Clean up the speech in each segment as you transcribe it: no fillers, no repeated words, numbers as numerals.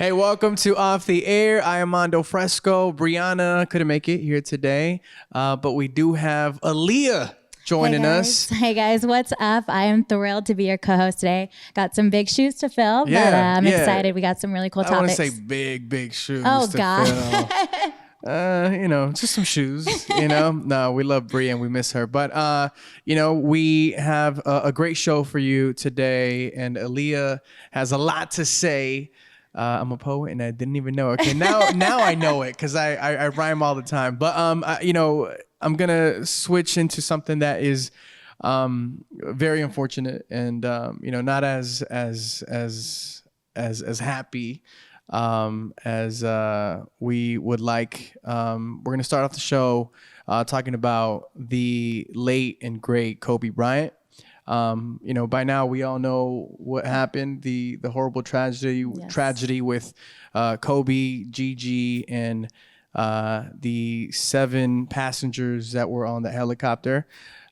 Hey, welcome to Off the Air. I am Mando Fresko. Bryhana couldn't make it here today, but we do have Alliyah joining us. Hey guys, what's up? I am thrilled to be your co-host today. Got some big shoes to fill, but I'm excited. We got some really cool topics. I want to say big shoes. Oh, to God. Fill. Just some shoes, No, we love Bri and we miss her. But, we have a great show for you today, and Alliyah has a lot to say. I'm a poet and I didn't even know. Okay, now I know it because I rhyme all the time. But, I'm going to switch into something that is very unfortunate and, not as happy as we would like. We're going to start off the show talking about the late and great Kobe Bryant. By now we all know what happened, the horrible tragedy with Kobe, Gigi, and the 7 passengers that were on the helicopter.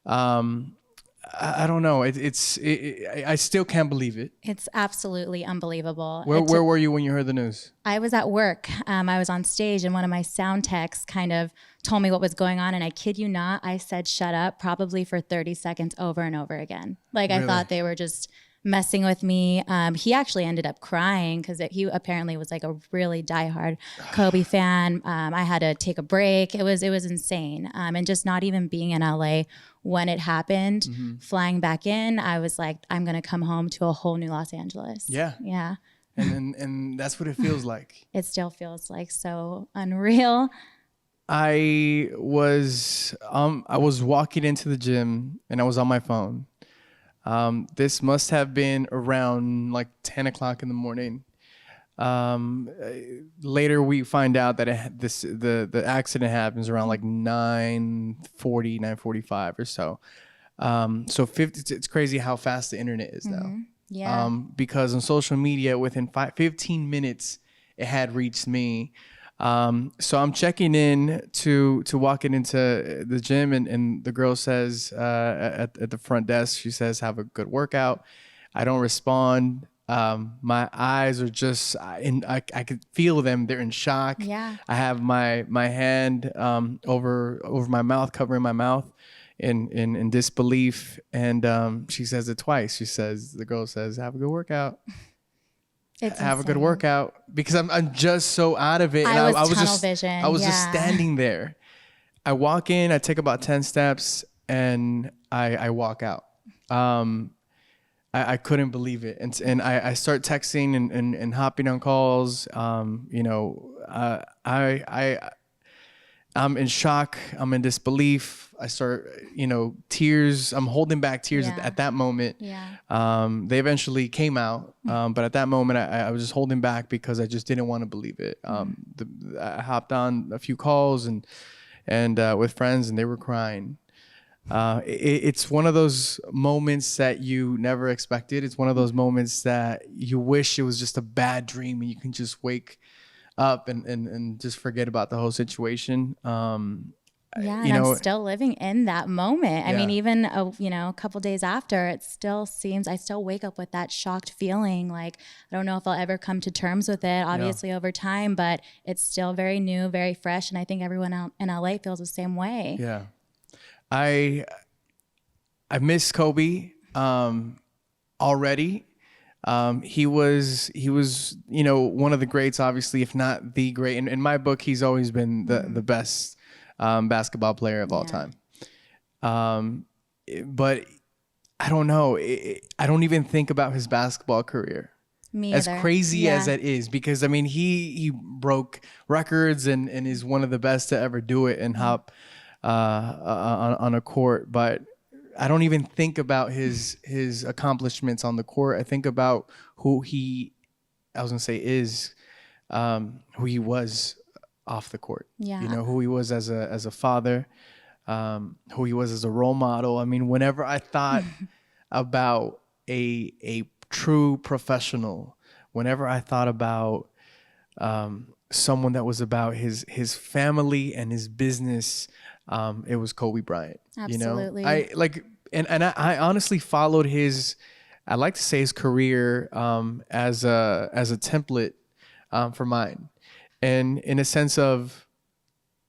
I don't know. I still can't believe it. It's absolutely unbelievable. Where were you when you heard the news? I was at work. I was on stage, and one of my sound techs kind of told me what was going on. And I kid you not, I said, shut up, probably for 30 seconds over and over again. Like, really? I thought they were just messing with me. He actually ended up crying because he apparently was like a really diehard Kobe fan. I had to take a break. It was insane. And just not even being in LA when it happened, flying back in, I was like, I'm going to come home to a whole new Los Angeles. Yeah. Yeah. And that's what it feels like. It still feels like so unreal. I was walking into the gym and I was on my phone. This must have been around like 10 o'clock in the morning. Later we find out that the accident happens around like 9:40, 9:45 or so. It's crazy how fast the internet is now. Yeah. Because on social media within 15 minutes it had reached me. So I'm checking in to walking into the gym, and the girl says at the front desk, she says, "Have a good workout." I don't respond. My eyes are just I could feel them. They're in shock. Yeah. I have my hand over my mouth, covering my mouth in disbelief. And she says it twice. The girl says, "Have a good workout." Have a good workout, because I'm just so out of it. And I was just standing there. I walk in, I take about 10 steps, and I walk out. I couldn't believe it. And I start texting and hopping on calls. I'm in shock. I'm in disbelief. I start, tears. I'm holding back tears at that moment. Yeah. They eventually came out. But at that moment, I was just holding back because I just didn't want to believe it. I hopped on a few calls and with friends, and they were crying. It's one of those moments that you never expected. It's one of those moments that you wish it was just a bad dream and you can just wake up and just forget about the whole situation. And I'm still living in that moment. I mean, even a couple days after, it still seems, I still wake up with that shocked feeling. Like, I don't know if I'll ever come to terms with it, obviously over time, but it's still very new, very fresh. And I think everyone out in LA feels the same way. Yeah. I miss Kobe already. He was one of the greats, obviously, if not the great. In my book, he's always been the best basketball player of all time. But I don't know. I don't even think about his basketball career. Me as either. Crazy as that is, because I mean, he broke records and is one of the best to ever do it and hop on a court. But I don't even think about his accomplishments on the court. I think about who he was off the court. Yeah. Who he was as a father, who he was as a role model. I mean, whenever I thought about a true professional, whenever I thought about someone that was about his family and his business, it was Kobe Bryant. Absolutely. I honestly followed his, I like to say his career as a template for mine. And in a sense of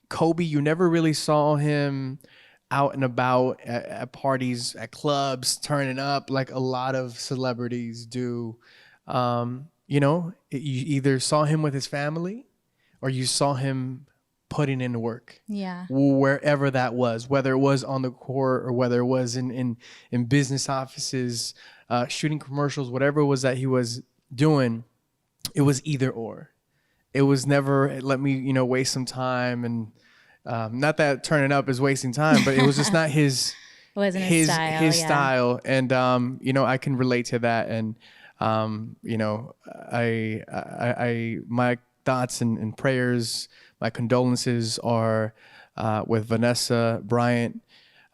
Kobe, you never really saw him out and about at parties, at clubs, turning up like a lot of celebrities do. You either saw him with his family or you saw him putting in the work. Yeah. Wherever that was, whether it was on the court or whether it was in business offices, shooting commercials, whatever it was that he was doing, it was either or. It was never, let me, waste some time. And not that turning up is wasting time, but it was just not his wasn't his style. His style. And, I can relate to that. And, my thoughts and prayers, my condolences are with Vanessa Bryant,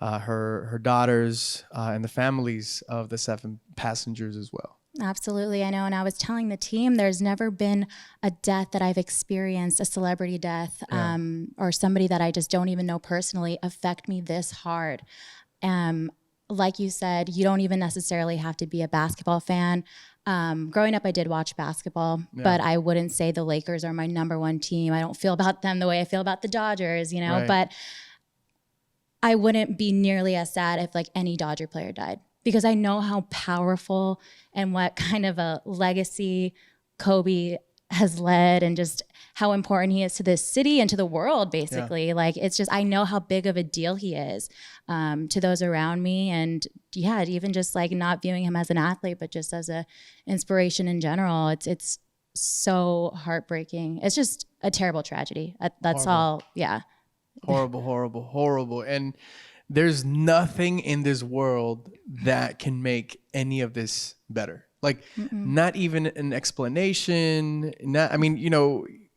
her daughters, and the families of the 7 passengers as well. Absolutely. I know. And I was telling the team, there's never been a death that I've experienced, a celebrity death, or somebody that I just don't even know personally, affect me this hard. Like you said, you don't even necessarily have to be a basketball fan. Growing up, I did watch basketball, but I wouldn't say the Lakers are my number one team. I don't feel about them the way I feel about the Dodgers, Right. But I wouldn't be nearly as sad if like any Dodger player died, because I know how powerful and what kind of a legacy Kobe has led, and just how important he is to this city and to the world, basically. Like, it's just, I know how big of a deal he is to those around me. And even just like not viewing him as an athlete, but just as a inspiration in general. It's so heartbreaking. It's just a terrible tragedy. That's Horrible. all. Yeah. Horrible. And there's nothing in this world that can make any of this better. Like, not even an explanation.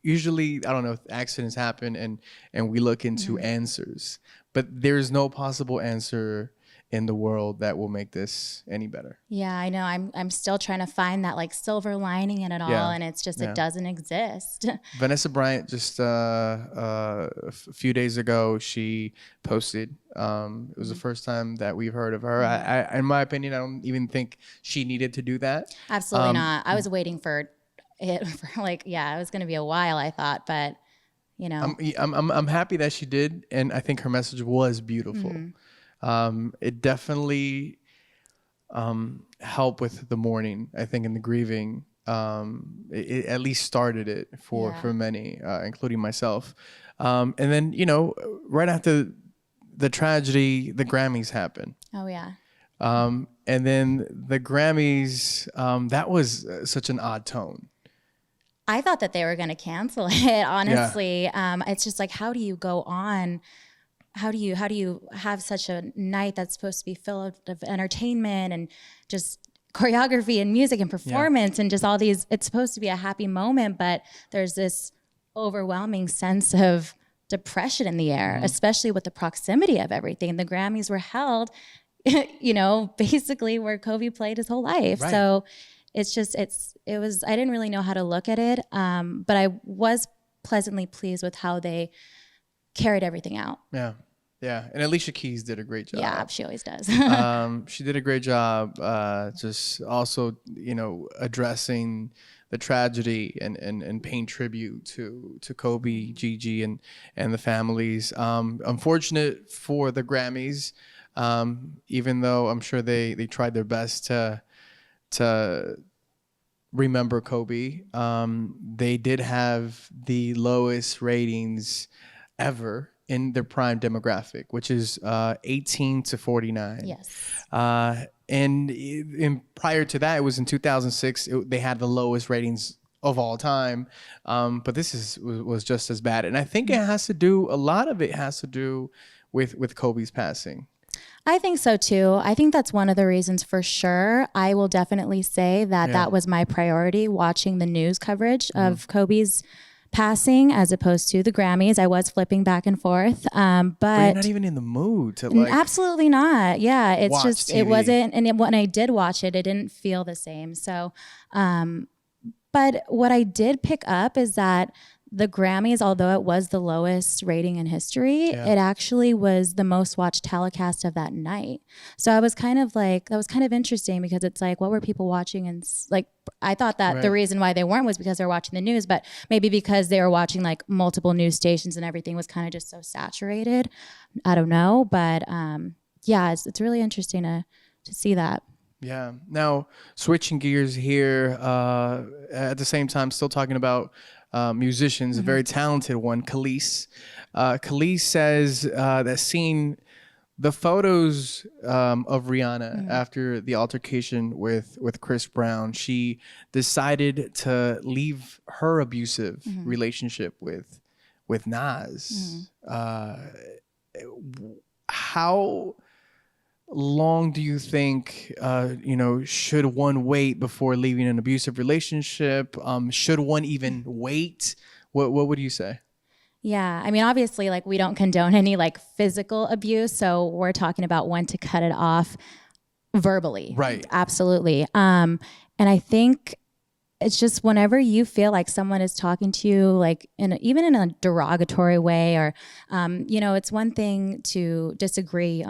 Usually, I don't know, accidents happen and we look into answers, but there's no possible answer in the world that will make this any better. Yeah, I know. I'm still trying to find that like silver lining in it all, and it's just it doesn't exist. Vanessa Bryant just a few days ago, she posted. It was the first time that we've heard of her. I, in my opinion, I don't even think she needed to do that. Absolutely not. I was waiting for it for it was going to be a while, I thought, but I'm happy that she did, and I think her message was beautiful. It definitely helped with the mourning, I think, and the grieving. It at least started it for many, including myself. And then, right after the tragedy, the Grammys happened. Oh, yeah. And then the Grammys, that was such an odd tone. I thought that they were going to cancel it, honestly. It's just like, how do you go on? How do you have such a night that's supposed to be filled of entertainment and just choreography and music and performance and just all these, it's supposed to be a happy moment, but there's this overwhelming sense of depression in the air, especially with the proximity of everything. The Grammys were held, basically where Kobe played his whole life. Right. So it's just, I didn't really know how to look at it. But I was pleasantly pleased with how they carried everything out. Yeah. And Alicia Keys did a great job. Yeah, she always does. She did a great job, just also, addressing the tragedy and paying tribute to Kobe, Gigi, and the families. Unfortunate for the Grammys, even though I'm sure they tried their best to remember Kobe. They did have the lowest ratings ever in their prime demographic, which is 18 to 49. Yes. And prior to that, it was in 2006. They had the lowest ratings of all time. But this was just as bad. And I think a lot of it has to do with Kobe's passing. I think so too. I think that's one of the reasons for sure. I will definitely say that was my priority, watching the news coverage of Kobe's passing as opposed to the Grammys. I was flipping back and forth. But you're not even in the mood to absolutely not. Yeah. It's just, TV. It wasn't. And when I did watch it, it didn't feel the same. So, but what I did pick up is that the Grammys, although it was the lowest rating in history, it actually was the most watched telecast of that night. So I was kind of like, that was kind of interesting because it's like, what were people watching? And like, I thought that the reason why they weren't was because they were watching the news, but maybe because they were watching like multiple news stations and everything was kind of just so saturated. I don't know, but yeah, it's really interesting to see that. Yeah. Now, switching gears here, at the same time, still talking about musicians, a very talented one, Khalees. Khalees says that seeing the photos of Rihanna after the altercation with Chris Brown, she decided to leave her abusive relationship with Nas. How long do you think should one wait before leaving an abusive relationship? Should one even wait? What would you say? Yeah, I mean, obviously, like, we don't condone any like physical abuse, so we're talking about when to cut it off verbally. Right. Absolutely. And I think it's just whenever you feel like someone is talking to you, like even in a derogatory way, or it's one thing to disagree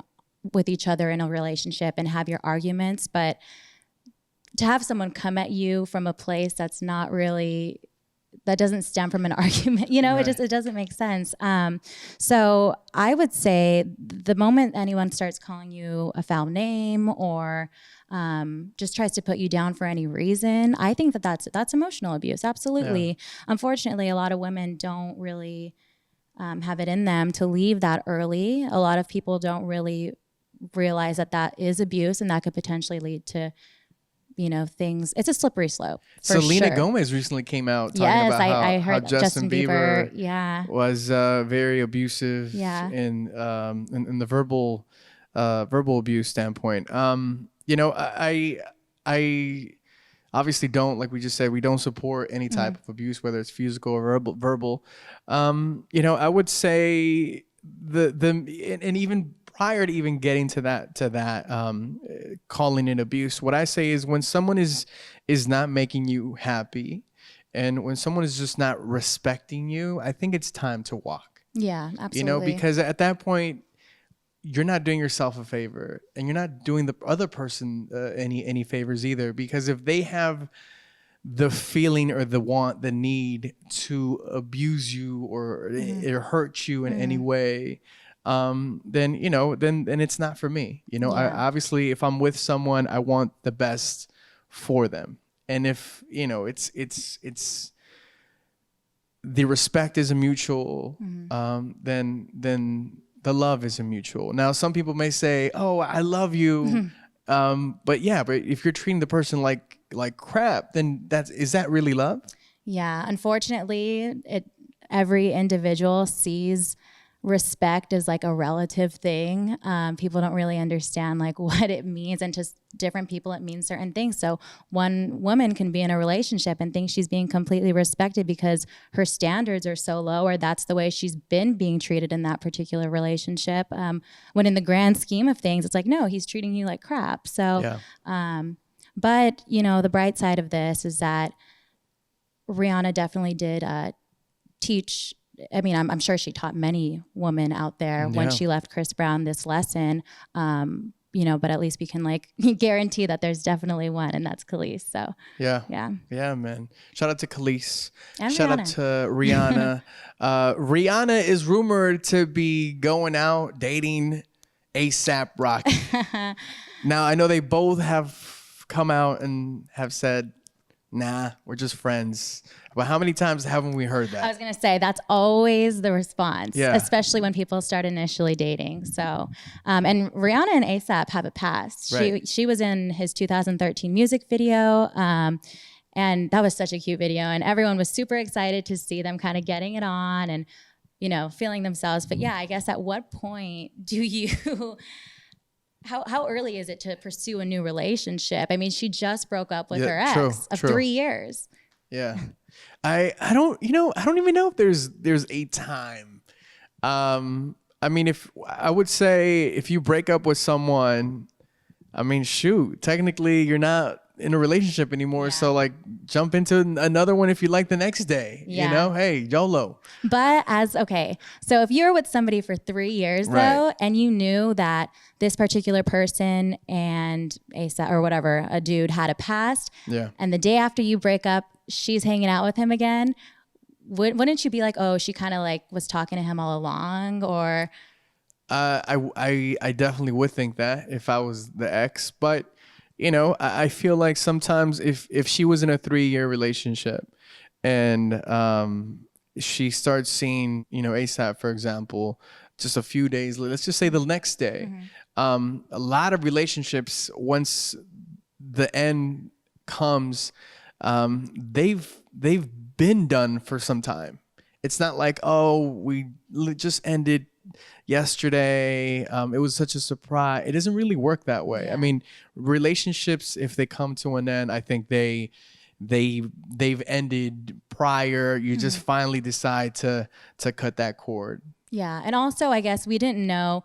with each other in a relationship and have your arguments, but to have someone come at you from a place that's not really, that doesn't stem from an argument, it doesn't make sense. So I would say the moment anyone starts calling you a foul name or just tries to put you down for any reason, I think that's emotional abuse. Absolutely. Yeah. Unfortunately, a lot of women don't really have it in them to leave that early. A lot of people don't really realize that is abuse, and that could potentially lead to things. It's a slippery slope. Selena Gomez recently came out talking about I heard how Justin Bieber was very abusive in the verbal abuse standpoint. I obviously don't, like we just said, we don't support any type of abuse, whether it's physical or verbal. I would say and even prior to even getting to that, calling it abuse, what I say is when someone is not making you happy, and when someone is just not respecting you, I think it's time to walk. Yeah, absolutely. Because at that point, you're not doing yourself a favor, and you're not doing the other person any favors either. Because if they have the feeling or the want, the need to abuse you or hurt you in any way, then it's not for me. I obviously, if I'm with someone, I want the best for them. And if it's the respect is a mutual, then the love is a mutual. Now, some people may say, "Oh, I love you," but if you're treating the person like crap, then is that really love? Yeah, unfortunately, every individual sees respect is like a relative thing. People don't really understand like what it means, and to different people it means certain things. So one woman can be in a relationship and think she's being completely respected because her standards are so low, or that's the way she's been being treated in that particular relationship. When in the grand scheme of things, it's like, no, he's treating you like crap. So, but the bright side of this is that Rihanna definitely did teach. I mean, I'm sure she taught many women out there when she left Chris Brown this lesson, but at least we can like guarantee that there's definitely one, and that's Khalees. So yeah, man. Shout out to Khalees. And shout Rihanna. out to Rihanna. Rihanna is rumored to be going out dating ASAP Rocky. Now, I know they both have come out and have said, nah, we're just friends. But how many times haven't we heard that? I was going to say, that's always the response, especially when people start initially dating. So, and Rihanna and A$AP have a past. Right. She was in his 2013 music video, and that was such a cute video. And everyone was super excited to see them kind of getting it on and, feeling themselves. But yeah, I guess at what point do you... How early is it to pursue a new relationship? I mean, she just broke up with her ex of 3 years. Yeah. I don't even know if there's a time. I mean, I would say if you break up with someone, I mean, shoot, technically you're not in a relationship anymore. Yeah. So like jump into another one if you like the next day, Yeah. you know, hey, YOLO. But so if you're with somebody for 3 years though, and you knew that this particular person and or whatever, a dude had a past, and the day after you break up, she's hanging out with him again, wouldn't you be like, oh, she kind of like was talking to him all along? Or I definitely would think that if I was the ex, but you know, I feel like sometimes if she was in a 3-year relationship and she starts seeing, you know, ASAP, for example, just a few days, let's just say the next day, a lot of relationships, once the end comes, they've been done for some time. It's not like, oh, we just ended yesterday. It was such a surprise. It doesn't really work that way. Yeah. I mean, relationships, if they come to an end, I think they've ended prior. You just finally decide to cut that cord. Yeah. And also, I guess we didn't know,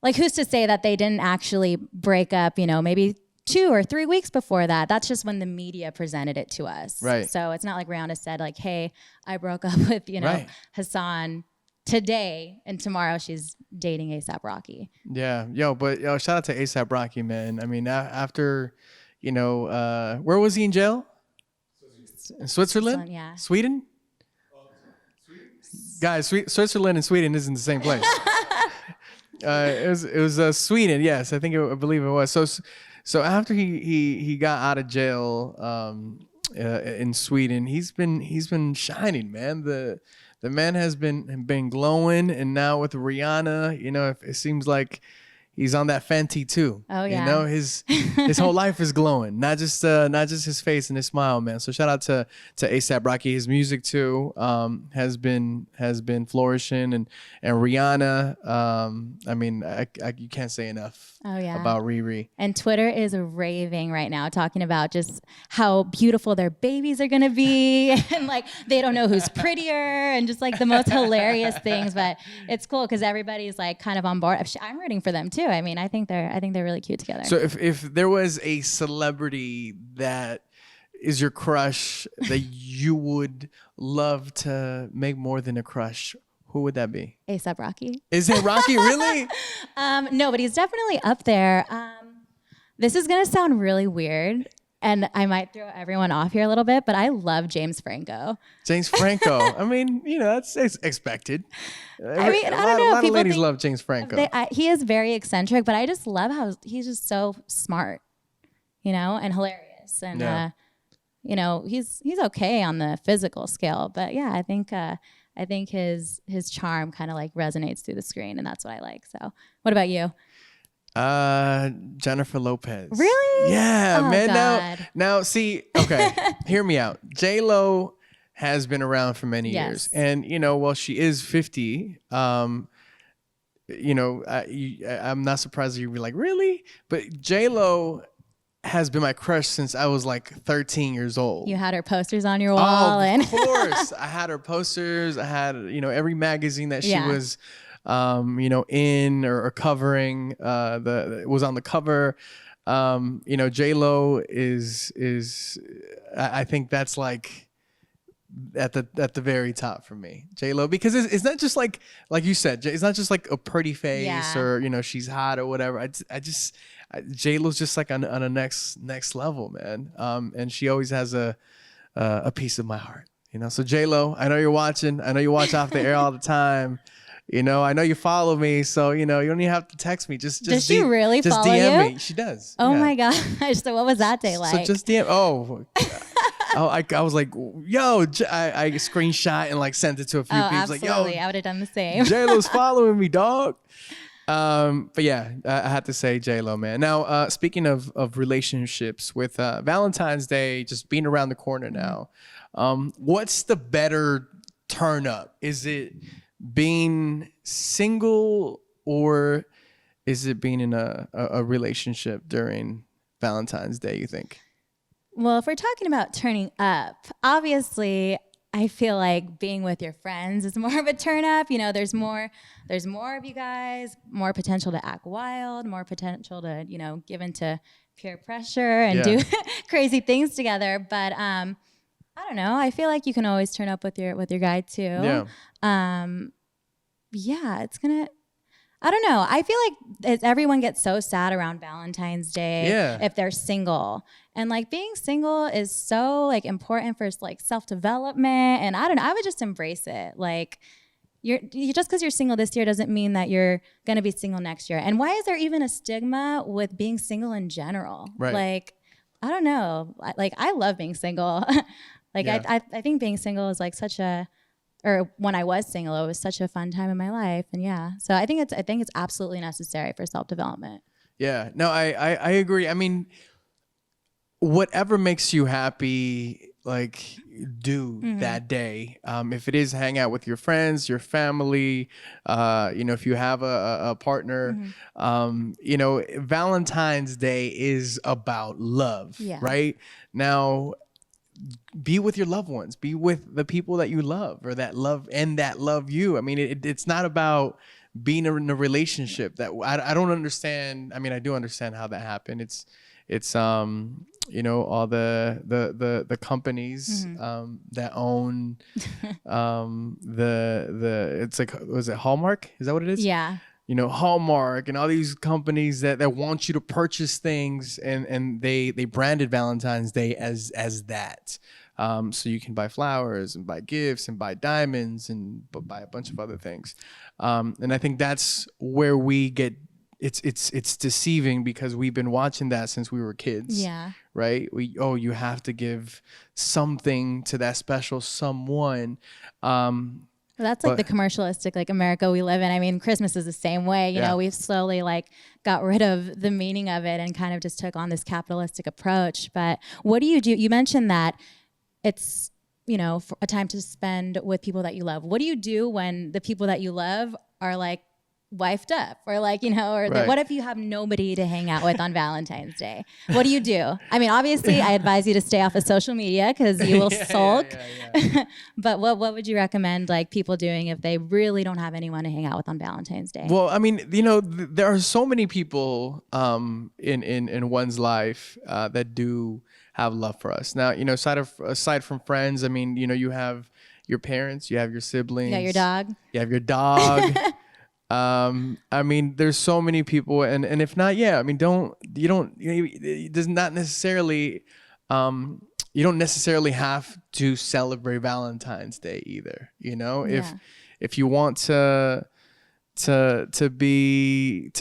like, who's to say that they didn't actually break up, you know, maybe 2 or 3 weeks before that. That's just when the media presented it to us. Right. So it's not like Rihanna said, like, hey, I broke up with, you know, Hassan today, and tomorrow she's dating A$AP Rocky. Yeah. But shout out to A$AP Rocky, man. I mean, after, you know, where was he in jail? In Switzerland? Yeah. Sweden? Guys, Switzerland and Sweden isn't the same place. It was Sweden. Yes, I believe it was. So after he got out of jail in Sweden, he's been shining, man. The man has been glowing, and now with Rihanna, you know, it seems like he's on that Fenty too. Oh yeah. You know, his whole life is glowing, not just his face and his smile, man. So shout out to A$AP Rocky. His music too has been flourishing, and Rihanna. I mean, you can't say enough. About Riri. And Twitter is raving right now, talking about just how beautiful their babies are gonna be, and like they don't know who's prettier, and just like the most hilarious things. But it's cool because everybody's like kind of on board. I'm rooting for them too. I mean, I think they're really cute together. So if there was a celebrity that is your crush that you would love to make more than a crush, who would that be? A$AP Rocky. Is it Rocky, really? No, but he's definitely up there. This is gonna sound really weird, and I might throw everyone off here a little bit, but I love James Franco. James Franco. I mean, you know, that's expected. I mean, I don't know. A lot of ladies love James Franco. He is very eccentric, but I just love how he's just so smart, you know, and hilarious. And, you know, he's okay on the physical scale. But, yeah, I think his charm kind of, like, resonates through the screen, and that's what I like. So what about you? Jennifer Lopez. Really? Yeah, oh, man. God. Now, see, okay, hear me out. J-Lo has been around for many years, and you know, well, she is 50. You know, I'm not surprised that you'd be like, really? But J-Lo has been my crush since I was like 13 years old. You had her posters on your wall, of course, I had her posters. I had, you know, every magazine that she was. You know, in or covering, it was on the cover. You know, J-Lo is I think that's like at the very top for me, J-Lo, because it's not just like you said, it's not just like a pretty face or, you know, she's hot or whatever. I just J-Lo's just like on a next level, man. And she always has a piece of my heart, you know. So J-Lo, I know you're watching. I know you watch Off the Air all the time. You know, I know you follow me, so you know you don't even have to text me. Just does she really just follow DM you? me. She does. Oh my gosh! So what was that day like? So just DM. I was like, yo, I screenshot and like sent it to a few people. Absolutely. Like, yo, I would have done the same. J-Lo's following me, dog. But yeah, I had to say J-Lo, man. Now, speaking of relationships, with Valentine's Day just being around the corner now, what's the better turn up? Is it being single, or is it being in a relationship during Valentine's Day, you think? Well, if we're talking about turning up, obviously I feel like being with your friends is more of a turn up. You know, there's more of you guys, more potential to act wild, more potential to, you know, give into peer pressure and do crazy things together. But I don't know. I feel like you can always turn up with your guy too. Yeah. It's gonna. I don't know. I feel like everyone gets so sad around Valentine's Day if they're single. And like being single is so like important for like self-development. And I don't know. I would just embrace it. Like you just because you're single this year doesn't mean that you're going to be single next year. And why is there even a stigma with being single in general? Right. Like, I don't know. Like I love being single. I think being single is like or when I was single, it was such a fun time in my life. And so I think it's absolutely necessary for self-development. Yeah, no, I agree. I mean, whatever makes you happy, like do that day. If it is hang out with your friends, your family, if you have a partner, Valentine's Day is about love, right? Now, be with your loved ones, be with the people that you love or that love you. I mean, it's not about being in a relationship that I don't understand. I mean, I do understand how that happened. It's all the companies that own it's like, was it Hallmark? Is that what it is? Yeah. Hallmark and all these companies that want you to purchase things, and they branded Valentine's Day as that. So you can buy flowers and buy gifts and buy diamonds and buy a bunch of other things. And I think that's where we get, it's deceiving because we've been watching that since we were kids. Yeah. Right? You have to give something to that special someone. That's like the commercialistic, like America we live in. I mean, Christmas is the same way. You know, we've slowly like got rid of the meaning of it and kind of just took on this capitalistic approach. But what do? You mentioned that it's, a time to spend with people that you love. What do you do when the people that you love are like wifed up or like, what if you have nobody to hang out with on Valentine's Day? What do you do? I mean, obviously I advise you to stay off of social media because you will sulk. But what would you recommend like people doing if they really don't have anyone to hang out with on Valentine's Day? Well, I mean, there are so many people in one's life that do have love for us. Now, aside from friends, I mean, you have your parents, you have your siblings. You got your dog. You have your dog. I mean, there's so many people, and if not, I mean, it does not necessarily, you don't necessarily have to celebrate Valentine's Day either. If you want to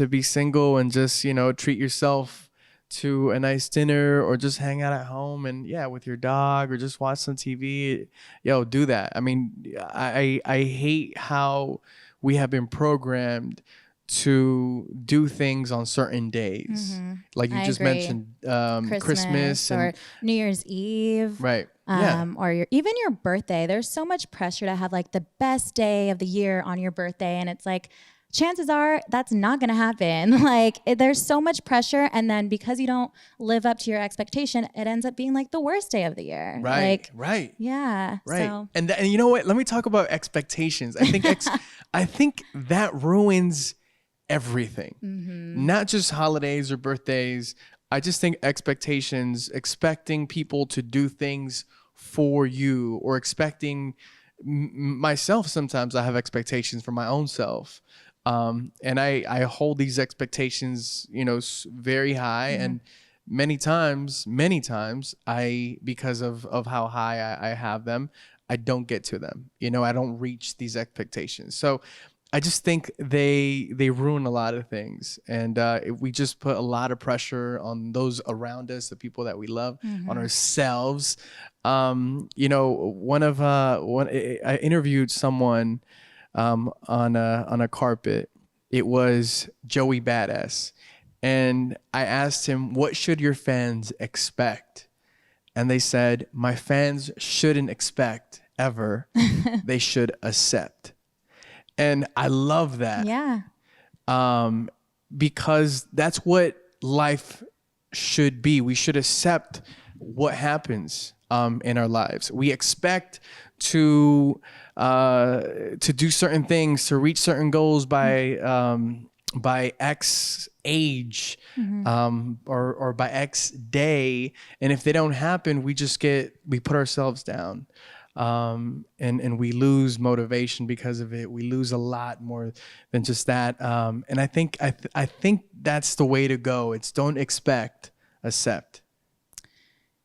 be single and just, treat yourself to a nice dinner or just hang out at home and with your dog or just watch some TV, do that. I mean, I hate how we have been programmed to do things on certain days. Like you just mentioned, Christmas or New Year's Eve. Right. Or even your birthday. There's so much pressure to have like the best day of the year on your birthday. And it's like, chances are that's not going to happen. Like there's so much pressure. And then because you don't live up to your expectation, it ends up being like the worst day of the year. Right. Right. Yeah. Right. So. And you know what? Let me talk about expectations. I think that ruins everything. Not just holidays or birthdays. I just think expectations, expecting people to do things for you or expecting myself. Sometimes I have expectations for my own self. And I hold these expectations, very high. And many times because of how high I have them, I don't get to them. I don't reach these expectations. So I just think they ruin a lot of things. And we just put a lot of pressure on those around us, the people that we love, on ourselves. I interviewed someone on a carpet. It was Joey Badass. And I asked him, what should your fans expect? And they said, my fans shouldn't expect ever. They should accept. And I love that. Yeah. Because that's what life should be. We should accept what happens in our lives. We expect to do certain things, to reach certain goals by by X age, or by X day. And if they don't happen, we put ourselves down. And we lose motivation because of it. We lose a lot more than just that. And I think that's the way to go. It's don't expect, accept.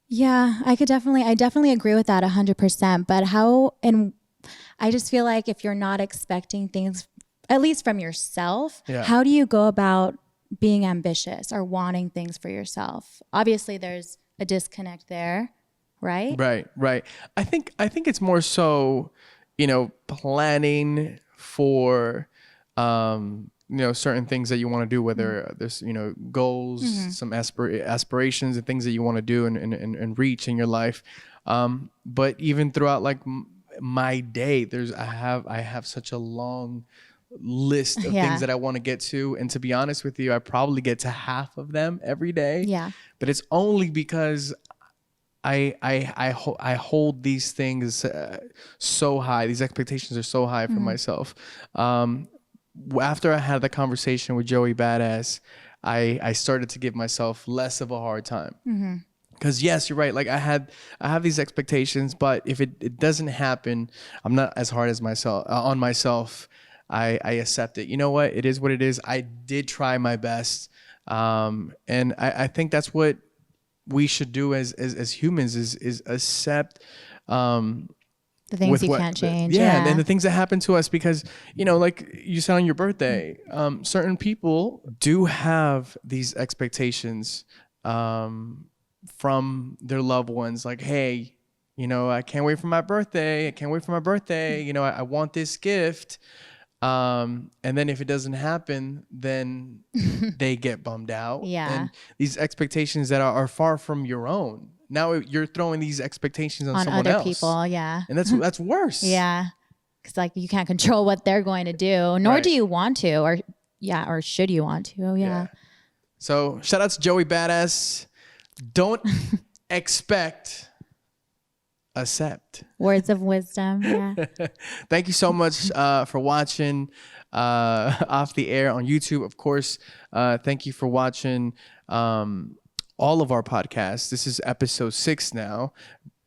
Yeah, I definitely agree with that 100%. But I just feel like if you're not expecting things, at least from yourself, how do you go about being ambitious or wanting things for yourself? Obviously, there's a disconnect there. Right. I think it's more so, planning for, certain things that you want to do, whether there's, goals, some aspirations and things that you want to do and reach in your life. But even throughout like my day, I have such a long list of things that I want to get to. And to be honest with you, I probably get to half of them every day. Yeah. But it's only because I hold these things so high. These expectations are so high for myself. After I had the conversation with Joey Badass, I started to give myself less of a hard time. Because yes, you're right. Like I have these expectations, but if it doesn't happen, I'm not as hard as on myself. I accept it. You know what? It is what it is. I did try my best, and I think that's what we should do as humans is accept the things you can't change. And the things that happen to us, because like you said on your birthday, certain people do have these expectations from their loved ones, like, hey, I can't wait for my birthday. I want this gift. And then if it doesn't happen, then they get bummed out. And these expectations that are far from your own. Now you're throwing these expectations on someone other else. People. Yeah. And that's worse. Yeah. Cause like you can't control what they're going to do, nor do you want to, or should you want to? Yeah. So shout out to Joey Badass. Don't expect, accept. Words of wisdom. Yeah. Thank you so much for watching Off the Air on YouTube. Of course, thank you for watching all of our podcasts. This is episode 6 now.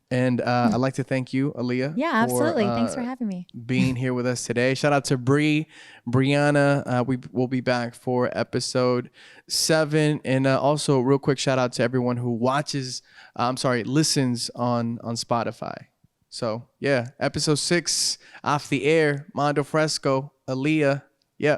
And I'd like to thank you, Alliyah. Yeah, absolutely. Thanks for having me. Being here with us today. Shout out to Bryhana. We will be back for episode 7. And also, real quick shout out to everyone who listens on Spotify. So, yeah, episode 6, Off the Air, Mando Fresko, Alliyah. Yeah.